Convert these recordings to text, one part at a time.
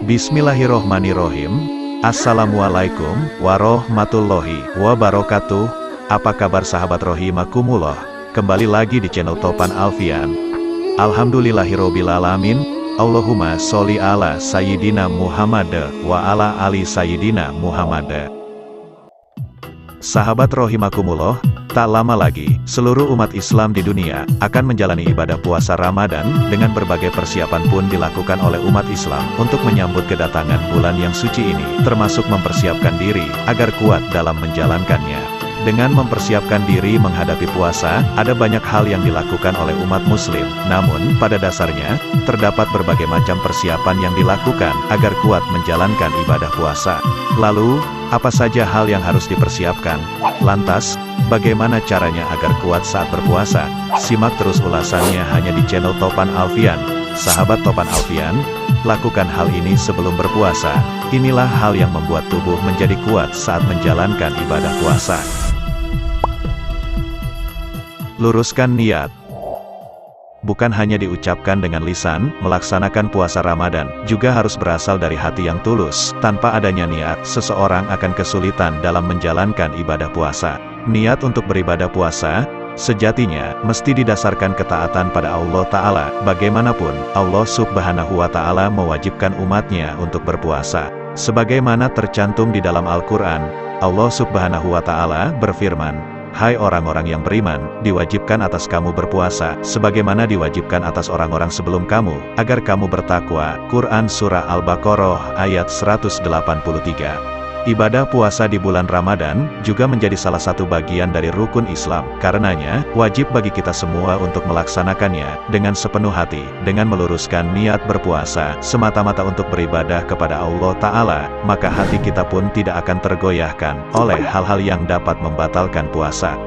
Bismillahirrohmanirrohim. Assalamualaikum warahmatullahi wabarakatuh. Apa kabar sahabat rohimakumullah? Kembali lagi di channel Topan Alfian. Alhamdulillahirobbilalamin. Allahumma sholli ala Sayyidina Muhammad wa ala ali Sayyidina Muhammad. Sahabat rohimakumullah, tak lama lagi, seluruh umat Islam di dunia akan menjalani ibadah puasa Ramadan, dengan berbagai persiapan pun dilakukan oleh umat Islam untuk menyambut kedatangan bulan yang suci ini, termasuk mempersiapkan diri agar kuat dalam menjalankannya. Dengan mempersiapkan diri menghadapi puasa, ada banyak hal yang dilakukan oleh umat muslim. Namun, pada dasarnya, terdapat berbagai macam persiapan yang dilakukan agar kuat menjalankan ibadah puasa. Lalu, apa saja hal yang harus dipersiapkan? Lantas, bagaimana caranya agar kuat saat berpuasa? Simak terus ulasannya hanya di channel Topan Alfian. Sahabat Topan Alfian, lakukan hal ini sebelum berpuasa. Inilah hal yang membuat tubuh menjadi kuat saat menjalankan ibadah puasa. Luruskan niat. Bukan hanya diucapkan dengan lisan, melaksanakan puasa Ramadan juga harus berasal dari hati yang tulus. Tanpa adanya niat, seseorang akan kesulitan dalam menjalankan ibadah puasa. Niat untuk beribadah puasa, sejatinya, mesti didasarkan ketaatan pada Allah Ta'ala. Bagaimanapun, Allah Subhanahu wa Ta'ala mewajibkan umatnya untuk berpuasa. Sebagaimana tercantum di dalam Al-Quran, Allah Subhanahu wa Ta'ala berfirman, "Hai orang-orang yang beriman, diwajibkan atas kamu berpuasa, sebagaimana diwajibkan atas orang-orang sebelum kamu, agar kamu bertakwa." Quran Surah Al-Baqarah ayat 183. Ibadah puasa di bulan Ramadan juga menjadi salah satu bagian dari rukun Islam. Karenanya, wajib bagi kita semua untuk melaksanakannya dengan sepenuh hati, dengan meluruskan niat berpuasa semata-mata untuk beribadah kepada Allah Ta'ala, maka hati kita pun tidak akan tergoyahkan oleh hal-hal yang dapat membatalkan puasa.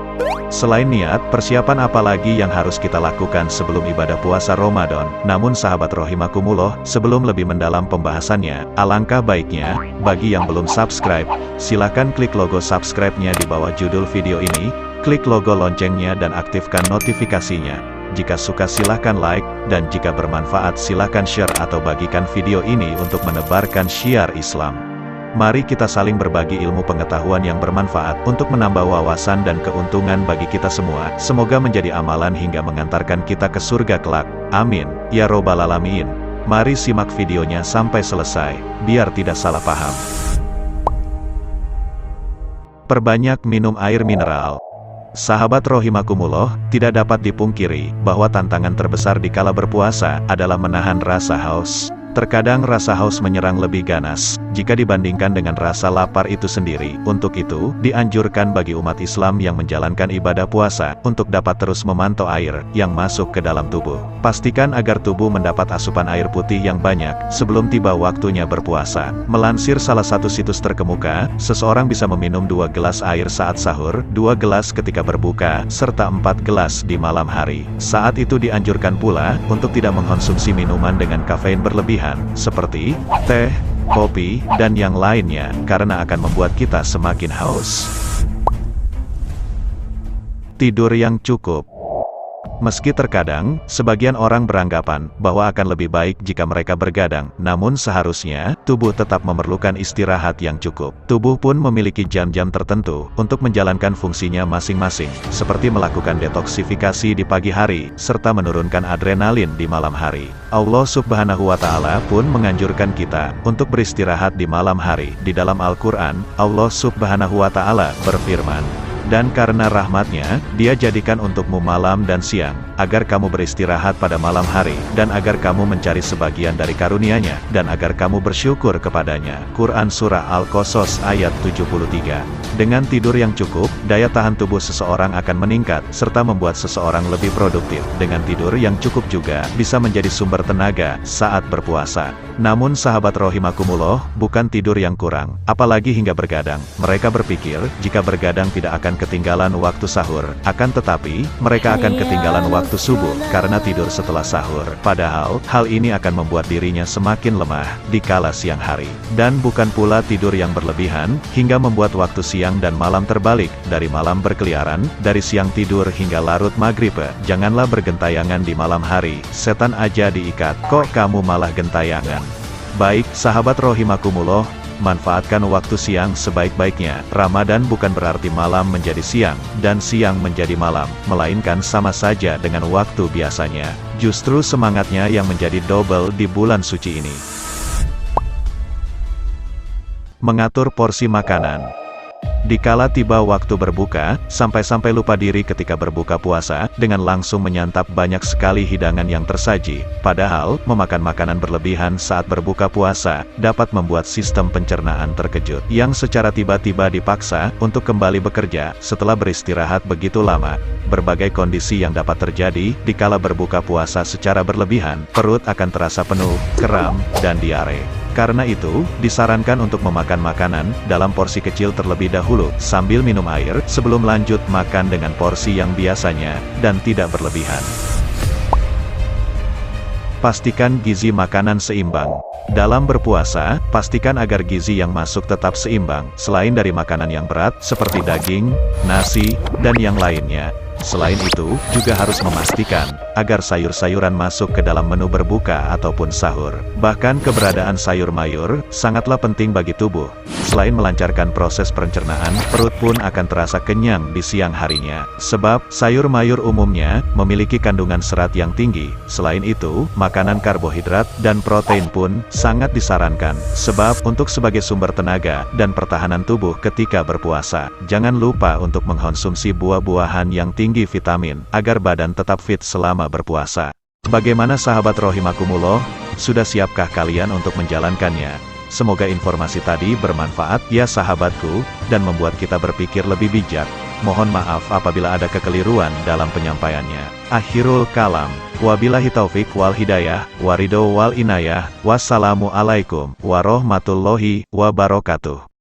Selain niat, persiapan apa lagi yang harus kita lakukan sebelum ibadah puasa Ramadan? Namun sahabat rohimakumullah, sebelum lebih mendalam pembahasannya, alangkah baiknya, bagi yang belum subscribe, silakan klik logo subscribe-nya di bawah judul video ini, klik logo loncengnya dan aktifkan notifikasinya. Jika suka silahkan like, dan jika bermanfaat silahkan share atau bagikan video ini untuk menebarkan syiar Islam. Mari kita saling berbagi ilmu pengetahuan yang bermanfaat untuk menambah wawasan dan keuntungan bagi kita semua. Semoga menjadi amalan hingga mengantarkan kita ke surga kelak. Amin, ya robbal alamin. Mari simak videonya sampai selesai, biar tidak salah paham. Perbanyak minum air mineral. Sahabat rohimakumullah, tidak dapat dipungkiri bahwa tantangan terbesar di kala berpuasa adalah menahan rasa haus. Terkadang rasa haus menyerang lebih ganas jika dibandingkan dengan rasa lapar itu sendiri. Untuk itu, dianjurkan bagi umat Islam yang menjalankan ibadah puasa untuk dapat terus memantau air yang masuk ke dalam tubuh. Pastikan agar tubuh mendapat asupan air putih yang banyak sebelum tiba waktunya berpuasa. Melansir salah satu situs terkemuka, seseorang bisa meminum 2 gelas air saat sahur, 2 gelas ketika berbuka, serta 4 gelas di malam hari. Saat itu dianjurkan pula untuk tidak mengkonsumsi minuman dengan kafein berlebihan, seperti teh, kopi, dan yang lainnya, karena akan membuat kita semakin haus. Tidur yang cukup. Meski terkadang, sebagian orang beranggapan bahwa akan lebih baik jika mereka bergadang, namun seharusnya, tubuh tetap memerlukan istirahat yang cukup. Tubuh pun memiliki jam-jam tertentu untuk menjalankan fungsinya masing-masing, seperti melakukan detoksifikasi di pagi hari, serta menurunkan adrenalin di malam hari. Allah Subhanahu wa Ta'ala pun menganjurkan kita untuk beristirahat di malam hari. Di dalam Al-Quran, Allah Subhanahu wa Ta'ala berfirman, "Dan karena rahmatnya, Dia jadikan untukmu malam dan siang, agar kamu beristirahat pada malam hari, dan agar kamu mencari sebagian dari karunia-Nya, dan agar kamu bersyukur kepadanya." Quran Surah Al-Qasas ayat 73. Dengan tidur yang cukup, daya tahan tubuh seseorang akan meningkat, serta membuat seseorang lebih produktif. Dengan tidur yang cukup juga, bisa menjadi sumber tenaga saat berpuasa. Namun sahabat rohimakumullah, bukan tidur yang kurang, apalagi hingga bergadang. Mereka berpikir, jika bergadang tidak akan akan ketinggalan waktu sahur. Akan tetapi, mereka akan ketinggalan waktu subuh, karena tidur setelah sahur. Padahal, hal ini akan membuat dirinya semakin lemah, di kala siang hari. Dan bukan pula tidur yang berlebihan, hingga membuat waktu siang dan malam terbalik, dari malam berkeliaran, dari siang tidur hingga larut maghrib. Janganlah bergentayangan di malam hari, setan aja diikat, kok kamu malah gentayangan. Baik, sahabat rohimakumullah, manfaatkan waktu siang sebaik-baiknya. Ramadan bukan berarti malam menjadi siang, dan siang menjadi malam, melainkan sama saja dengan waktu biasanya. Justru semangatnya yang menjadi double di bulan suci ini. Mengatur porsi makanan. Dikala tiba waktu berbuka, sampai-sampai lupa diri ketika berbuka puasa, dengan langsung menyantap banyak sekali hidangan yang tersaji. Padahal, memakan makanan berlebihan saat berbuka puasa, dapat membuat sistem pencernaan terkejut, yang secara tiba-tiba dipaksa untuk kembali bekerja, setelah beristirahat begitu lama. Berbagai kondisi yang dapat terjadi, dikala berbuka puasa secara berlebihan, perut akan terasa penuh, kram, dan diare. Karena itu, disarankan untuk memakan makanan dalam porsi kecil terlebih dahulu, sambil minum air, sebelum lanjut makan dengan porsi yang biasanya, dan tidak berlebihan. Pastikan gizi makanan seimbang. Dalam berpuasa, pastikan agar gizi yang masuk tetap seimbang, selain dari makanan yang berat, seperti daging, nasi, dan yang lainnya. Selain itu, juga harus memastikan agar sayur-sayuran masuk ke dalam menu berbuka ataupun sahur. Bahkan keberadaan sayur mayur sangatlah penting bagi tubuh. Selain melancarkan proses pencernaan, perut pun akan terasa kenyang di siang harinya. Sebab, sayur mayur umumnya memiliki kandungan serat yang tinggi. Selain itu, makanan karbohidrat dan protein pun sangat disarankan. Sebab, untuk sebagai sumber tenaga dan pertahanan tubuh ketika berpuasa, jangan lupa untuk mengkonsumsi buah-buahan yang tinggi vitamin, agar badan tetap fit selama berpuasa. Bagaimana sahabat rohimakumullah? Sudah siapkah kalian untuk menjalankannya? Semoga informasi tadi bermanfaat ya sahabatku, dan membuat kita berpikir lebih bijak. Mohon maaf apabila ada kekeliruan dalam penyampaiannya. Akhirul kalam. Wabillahi taufik wal hidayah, waridho wal inayah, wassalamualaikum warahmatullahi wabarakatuh.